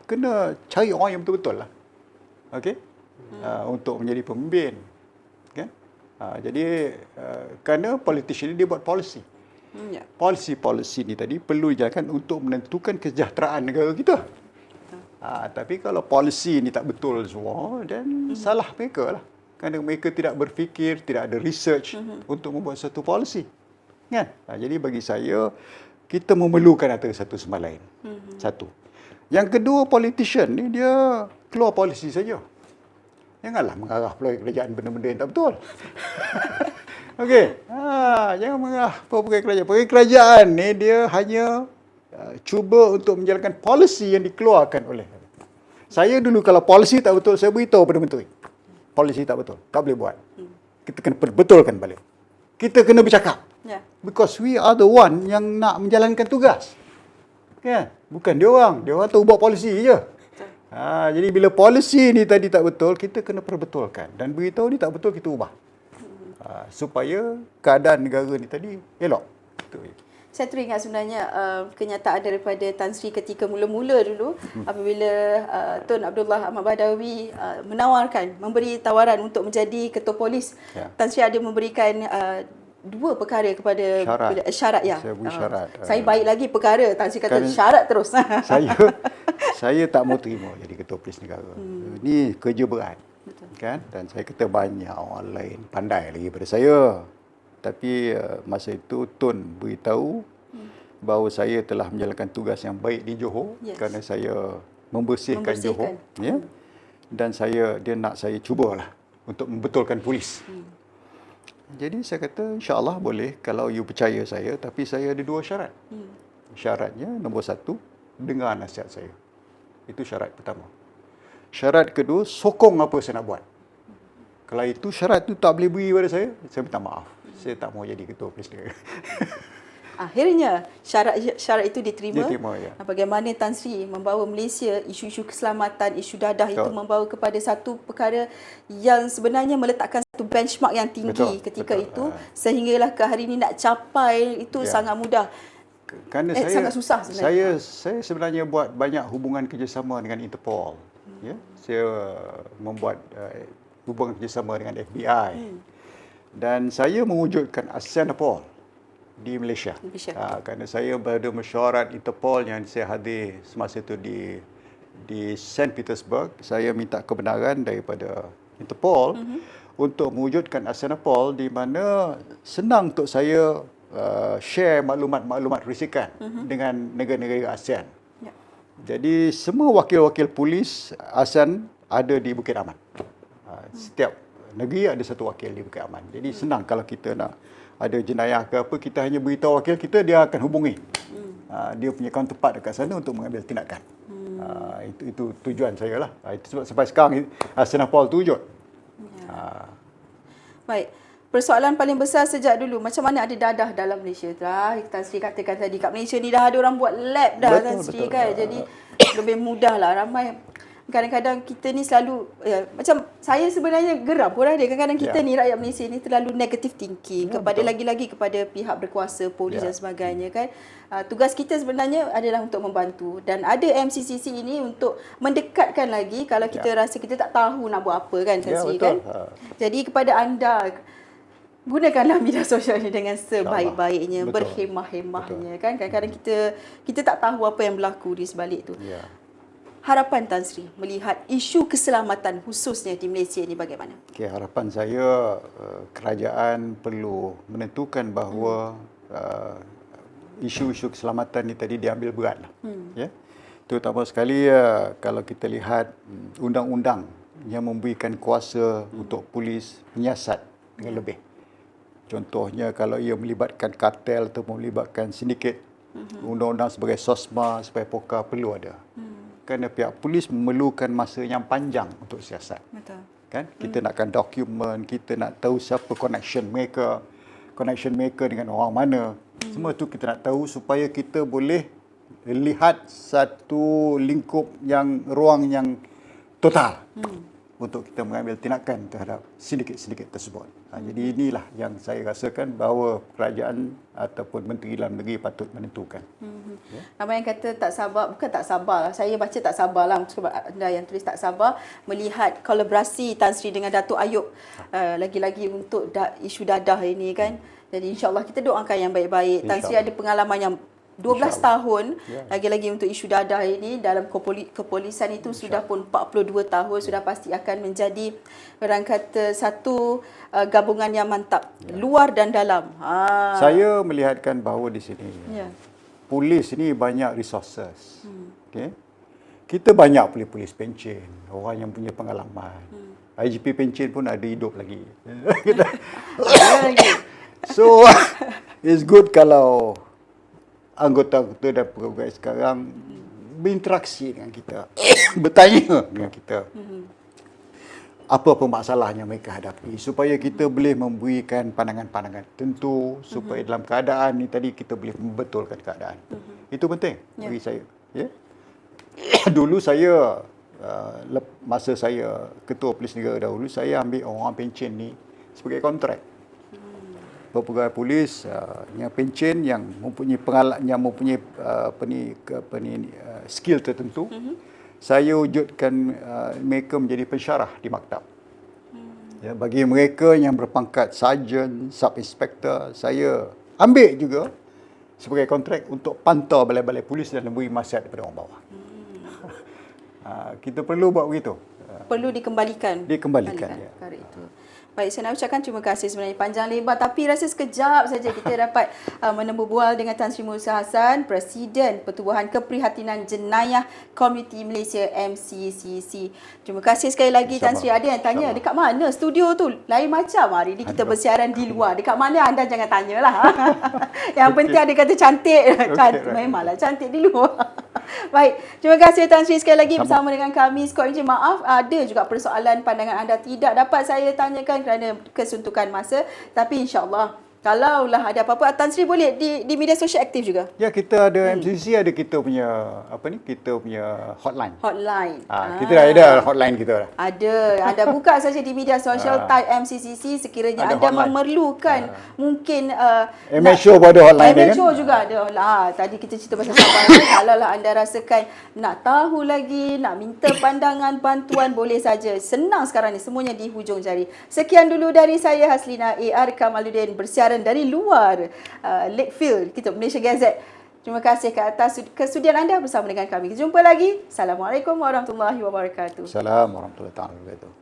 kena cari orang yang betul-betul lah. Okey? Untuk menjadi pemimpin. Kan? Jadi kerana politician ni dia buat policy. Policy ni tadi perlu dijalankan untuk menentukan kesejahteraan negara kita. Tapi kalau policy ni tak betul semua, dan salah mereka lah. Kerana mereka tidak berfikir, tidak ada research untuk membuat satu policy. Kan? Jadi bagi saya, kita memerlukan antara satu sama lain. Satu. Yang kedua, politician ni dia keluar policy saja. Janganlah mengarah pula kerajaan benda-benda yang tak betul. Okey. Jangan mengarah perkara kerajaan. Perkara kerajaan ni dia hanya cuba untuk menjalankan polisi yang dikeluarkan oleh. Saya dulu kalau polisi tak betul, saya beritahu pada menteri. Polisi tak betul, tak boleh buat. Kita kena betulkan balik. Kita kena bercakap. Because we are the one yang nak menjalankan tugas. Kan? Bukan dia orang. Dia orang tahu buat polisi je. Jadi bila polisi ni tadi tak betul, kita kena perbetulkan. Dan beritahu ni tak betul, kita ubah. Supaya keadaan negara ni tadi elok. Saya teringat sebenarnya kenyataan daripada Tan Sri ketika mula-mula dulu apabila Tun Abdullah Ahmad Badawi menawarkan, memberi tawaran untuk menjadi ketua polis. Tan Sri ada memberikan dua perkara kepada syarat ya. Saya beri syarat. Saya baik lagi perkara, Tan Sri kata syarat terus. Saya tak mau terima jadi ketua polis negara. Ini kerja berat. Kan? Dan saya kata banyak orang lain pandai lagi daripada saya. Tapi masa itu Tun beritahu bahawa saya telah menjalankan tugas yang baik di Johor kerana saya membersihkan Johor, ya. Dan dia nak saya cubalah untuk membetulkan polis. Jadi saya kata insya-Allah boleh kalau you percaya saya, tapi saya ada dua syarat. Syaratnya nombor satu, dengar nasihat saya. Itu syarat pertama. Syarat kedua, sokong apa saya nak buat. Kalau itu syarat itu tak boleh beri pada saya minta maaf. Saya tak mau jadi ketua polis negara. Akhirnya syarat itu diterima. Ya. Bagaimana Tan Sri membawa Malaysia, isu-isu keselamatan, isu dadah itu membawa kepada satu perkara yang sebenarnya meletakkan satu benchmark yang tinggi ketika itu, sehinggalah ke hari ini nak capai itu sangat mudah. Kerana sangat susah sebenarnya. Saya sebenarnya buat banyak hubungan kerjasama dengan Interpol. Ya, saya membuat hubungan kerjasama dengan FBI. Dan saya mewujudkan ASEAN-Nepal di Malaysia. Kerana saya berada mesyuarat Interpol yang saya hadir semasa itu di St. Petersburg. Saya minta kebenaran daripada Interpol untuk mewujudkan ASEAN-Nepal di mana senang untuk saya share maklumat-maklumat risikan dengan negara-negara ASEAN. Ya. Jadi semua wakil-wakil polis ASEAN ada di Bukit Aman. Setiap negeri ada satu wakil di Bukit Aman. Jadi senang kalau kita nak ada jenayah ke apa, kita hanya beritahu wakil kita, dia akan hubungi. Dia punya counterpart dekat sana untuk mengambil tindakan. Itu tujuan saya lah. Itu sebab sampai sekarang ASEAN-Nepal tu wujud. Ya. Baik. Persoalan paling besar sejak dulu, macam mana ada dadah dalam Malaysia tu lah. Tan Sri katakan tadi, kat Malaysia ni dah ada orang buat lab dah, Tan Sri kan. Jadi lebih mudah lah. Ramai kadang-kadang kita ni selalu macam saya sebenarnya geram pun ada kadang-kadang kita ni rakyat Malaysia ni terlalu negative thinking kepada lagi-lagi kepada pihak berkuasa, polis dan sebagainya kan. Tugas kita sebenarnya adalah untuk membantu, dan ada MCCC ini untuk mendekatkan lagi kalau kita rasa kita tak tahu nak buat apa kan, Tan Sri kan. Jadi kepada anda, gunakanlah media sosial ini dengan sebaik-baiknya, berhemah-hemahnya kan. Kadang-kadang kita tak tahu apa yang berlaku di sebalik tu. Harapan Tan Sri melihat isu keselamatan khususnya di Malaysia ini bagaimana? Harapan saya kerajaan perlu menentukan bahawa isu-isu keselamatan ni tadi diambil beratlah. Ya. Terutama sekali kalau kita lihat undang-undang yang memberikan kuasa untuk polis menyiasat dengan lebih. Contohnya kalau ia melibatkan kartel atau melibatkan sindiket, undang-undang sebagai SOSMA, sebagai POKA perlu ada. Kerana pihak polis memerlukan masa yang panjang untuk siasat. Betul. Kan? Kita nakkan dokumen, kita nak tahu siapa connection maker dengan orang mana. Semua tu kita nak tahu supaya kita boleh lihat satu lingkup ruang yang total untuk kita mengambil tindakan terhadap sindiket-sindiket tersebut. Jadi inilah yang saya rasakan bahawa kerajaan ataupun Menteri Dalam Negeri patut menentukan. Ramai yang kata tak sabar, bukan tak sabar lah. Saya baca tak sabar lah sebab anda yang tulis tak sabar melihat kolaborasi Tan Sri dengan Datuk Ayub lagi-lagi untuk isu dadah ini kan. Jadi insya-Allah kita doakan yang baik-baik. Tan Sri ada pengalaman yang 12 tahun lagi-lagi untuk isu dadah ini dalam kepolisian itu sudah pun 42 tahun, sudah pasti akan menjadi orang kata satu gabungan yang mantap luar dan dalam. Saya melihatkan bahawa di sini polis ini banyak resources. Okay? Kita banyak polis pencen, orang yang punya pengalaman. IGP pencen pun ada hidup lagi. So it's good kalau anggota-anggota dan pegawai sekarang berinteraksi dengan kita, bertanya dengan kita apa masalahnya mereka hadapi, supaya kita boleh memberikan pandangan-pandangan tentu, supaya dalam keadaan ni tadi kita boleh membetulkan keadaan. Itu penting bagi saya. Dulu saya, masa saya ketua polis negara dahulu, saya ambil orang pencen ni sebagai kontrak. Pegawai polis yang pencen yang mempunyai pengalaman, yang mempunyai skill tertentu, saya wujudkan mereka menjadi pensyarah di maktab. Ya, bagi mereka yang berpangkat sarjan, sub-inspector, saya ambil juga sebagai kontrak untuk pantau balai-balai polis dan memberi nasihat kepada orang bawah. Kita perlu buat begitu. Perlu dikembalikan. Dikembalikan. Itu. Baik, saya nak ucapkan terima kasih sebenarnya panjang lebar, tapi rasa sekejap saja kita dapat menemu bual dengan Tan Sri Musa Hassan, Presiden Pertubuhan Keprihatinan Jenayah Komuniti Malaysia MCCC. Terima kasih sekali lagi Tan Sri. Ada yang tanya, dekat mana studio tu? Lain macam hari ni kita bersiaran di luar. Dekat mana anda jangan tanyalah. Yang penting ada kata cantik. Memanglah cantik di luar. Baik, terima kasih Tan Sri sekali lagi bersama dengan kami. Skor Enjin, maaf ada juga persoalan pandangan anda tidak dapat saya tanyakan kerana kesuntukan masa, tapi insya-Allah kalaulah ada apa-apa, Tan Sri boleh di media sosial aktif juga. Ya, kita ada MCC, ada kita punya kita punya hotline. Hotline. Kita dah ada hotline kita dah. Ada. Anda buka saja di media sosial type MCCC sekiranya Ada anda hotline. memerlukan mungkin MHO pun ada hotline dia kan. MHO juga ada lah. Tadi kita cerita pasal Sabah. Kalaulah anda rasakan nak tahu lagi, nak minta pandangan, bantuan, boleh saja. Senang sekarang ni, semuanya di hujung jari. Sekian dulu dari saya Haslina AR Kamaluddin bersiaran dari luar Lakefield kita Malaysia Gazette. Terima kasih ke atas kesudian anda bersama dengan kami. Jumpa lagi. Assalamualaikum warahmatullahi wabarakatuh. Assalamualaikum warahmatullahi wabarakatuh.